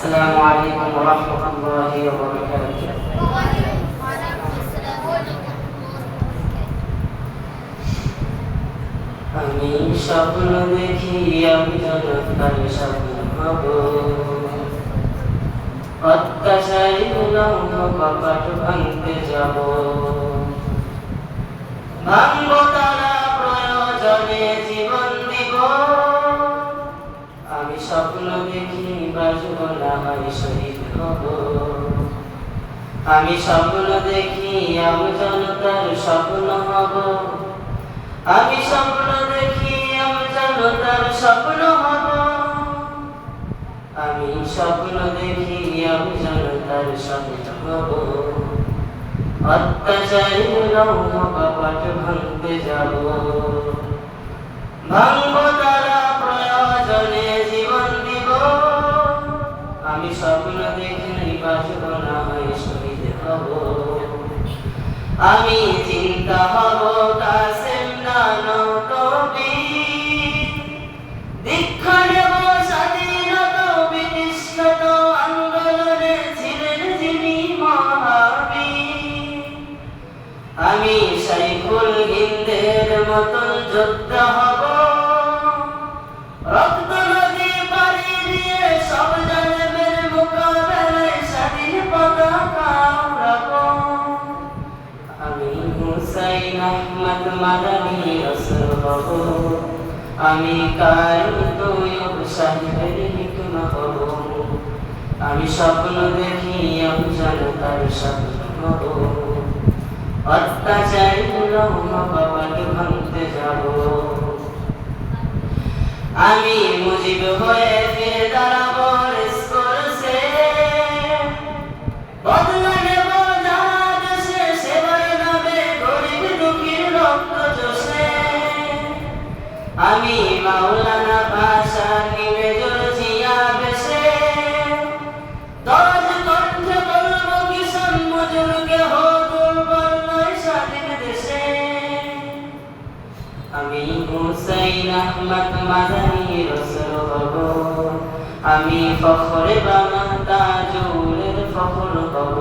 السلام عليكم ورحمة الله وبركاته. আমি স্বপ্ন দেখি আমি জনতার স্বপ্ন হব, অত্যাচারী লঙ্ঘ কপাট ভাঙতে যাব, ভাঙব তারা প্রয়োজনে জীবন দিব। আমি স্বপ্ন দেখি বাঁচব না হয় শহীদ হব, আমি স্বপ্ন দেখি আমি জনতার স্বপ্ন হব, আমি স্বপ্ন দেখি আমি জনতার স্বপ্ন হব, আমি স্বপ্ন দেখি আমি জনতার স্বপ্ন হব, অত্যাচারী লৌহ কপাট ভাঙতে যাব, ভাঙব তারা প্রয়োজনে জীবন দিব। আমি স্বপ্ন দেখি বাঁচব না হয় শহীদ হব, আমি চিন্তা হব কাসেম নানতবি, দীক্ষা নেব স্বাধীনতা বিতৃষ্ণত আন্দোলনে ছিলেন যিনি মহাবীর। আমি শাইখুল হিন্দের মতন যোদ্ধা হব, রক্ত নদী পাড়ি দিয়ে সব জালেমের মোকাবেলায় স্বাধীন পতাকা উড়াব। আমি হুসাইন আহমদ মাদানী রাসূল হব, আমি কায়েম তৈয়ব সাহেবের হিকমা হব, আমি স্বপ্ন দেখি আমি জনতার স্বপ্ন হব, অত্যাচারী লৌহ কপাট ভাঙতে যাব। আমি মুজিব হয়ে ফিরে দাঁড়াবো রেসকোর্সে, বদলা নেব যারা দেশে সেবায় নামে গরিব দুঃখীর রক্ত চষে। আমি মাওলানা ভাষার মেজর জিয়া বেশে, দরজ কণ্ঠে বলবো কিষান মজুরকে হো দুর্বল নয় স্বাধীন দেশে। আমি হুসাইন আহমদ মাদানী রাসূল হব, আমি ফখরে বাংলা তাজুলের ফখর হব,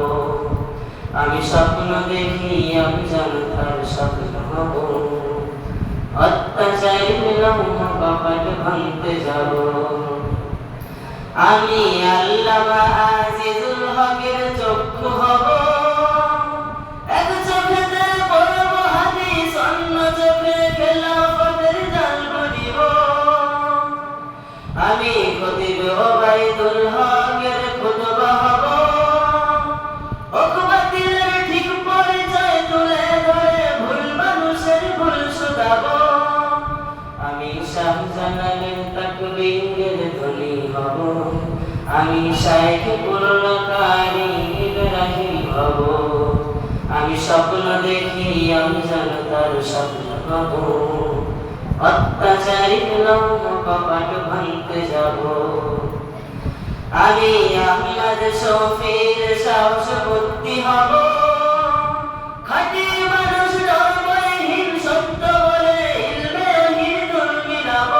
আমি স্বপ্ন দেখি আমি জনতার স্বপ্ন হব, অত্যাচারী লৌহ কপাট ভাঙতে যাব। আমি আল্লামা আজিজুল হকের চক্ষু হব, এক চোখেতে পড়ব হাদিস অন্য চোখে খেলাফতের জাল বুনিব। আমি খতিব ওবাইদুল হকের খুতবা হব, হক বাতিলের ঠিক পরিচয় তুলে ধরে ভুল মানুষের ভুল শুধাব। আমি শাহজালালের তাকবীরের ধ্বনি হব, আমি শাইখুল কারি ইব্রাহিম হব, আমি স্বপ্ন দেখি আমি জনতার স্বপ্ন হব, অত্যাচারী লৌহ কপাট ভাঙতে যাব। আমি আহমদ শফির সাহস বুদ্ধি হব, খাঁটি মানুষ ডরভয়হীন সত্য বলে ইলমে হিদুল মিলাব।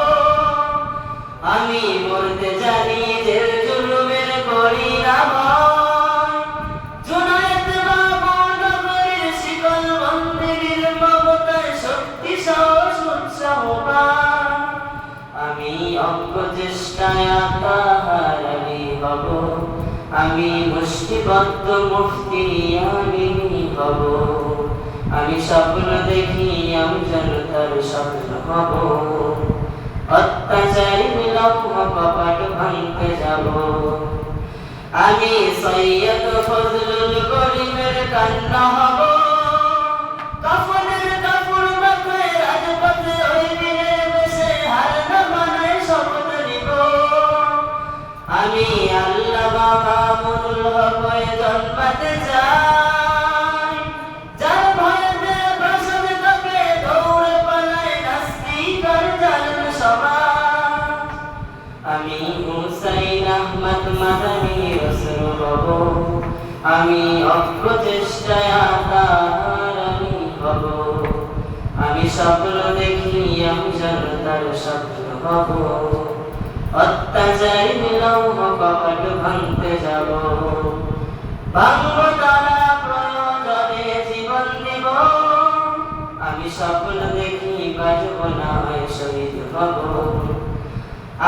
আমি মরতে জানি যে জুলুমের করি না ভয়, জুনায়েদ বাবু নগরীর শিকল বন্দীর মমতায় শক্তি সাহস উৎসাহ পায়। আমি অজ্ঞ চেষ্টায় আতাহার আলী হব, আমি মুষ্টিবদ্ধ মুফতি আমিনী হব, আমি স্বপ্ন দেখি আমি জনতার স্বপ্ন হব, অত্যাচারী লৌহ কপাট ভাঙতে যাব। আমি সৈয়দ ফজলুল করিমের কান্না হব, কাফনের কাপড় মাথায় রাজপথে ওই বীরের বেশে হার না মানায় শপথ নিব। আমি আল্লামা মামুনুল হক হয়ে জন্মাতে চাই, যার ভয়েতে প্রসব তাকে দৌড়ে পালায় নাস্তিক আর জালেম সমাজ। আমি হুসাইন আহমদ মাদানী রাসূল হব, আমি অজ্ঞ চেষ্টায় আতাহার আলী হব, আমি স্বপ্ন দেখি আমি জনতার স্বপ্ন হব, অত্যাচারী লৌহ কপাট ভাঙতে যাব। ভাঙব তারা প্রয়োজনে জীবন দিব। আমি স্বপ্ন দেখি বাজব না হয় শহীদ হব।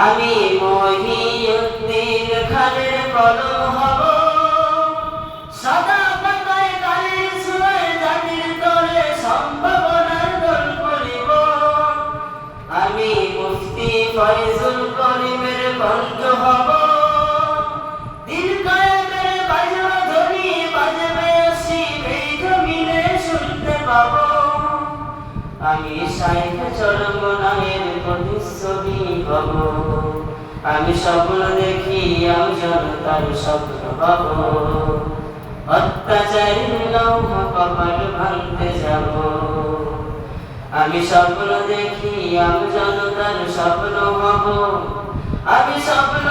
আমি মহিউদ্দিন খানের কলম হব। সাদা পাতায় কালির ছোঁয়ায় জাতির তরে সম্ভাবনার দোল করিব। আমি মুফতি ফয়জুল করিমের কণ্ঠ হব। দিন কায়েমের বাজনা ধ্বনি বাজবে আসিব এই জমিনে শুনতে পাব। আমি শাইখ চরমনায়ের প্রতিচ্ছবি হব। আমি স্বপ্ন দেখি আমি জনতার স্বপ্ন হব। অত্যাচারীর লৌহ কপাল ভাঙতে যাব। আমি স্বপ্ন দেখি আমি জনতার স্বপ্ন হব। আমি স্বপ্ন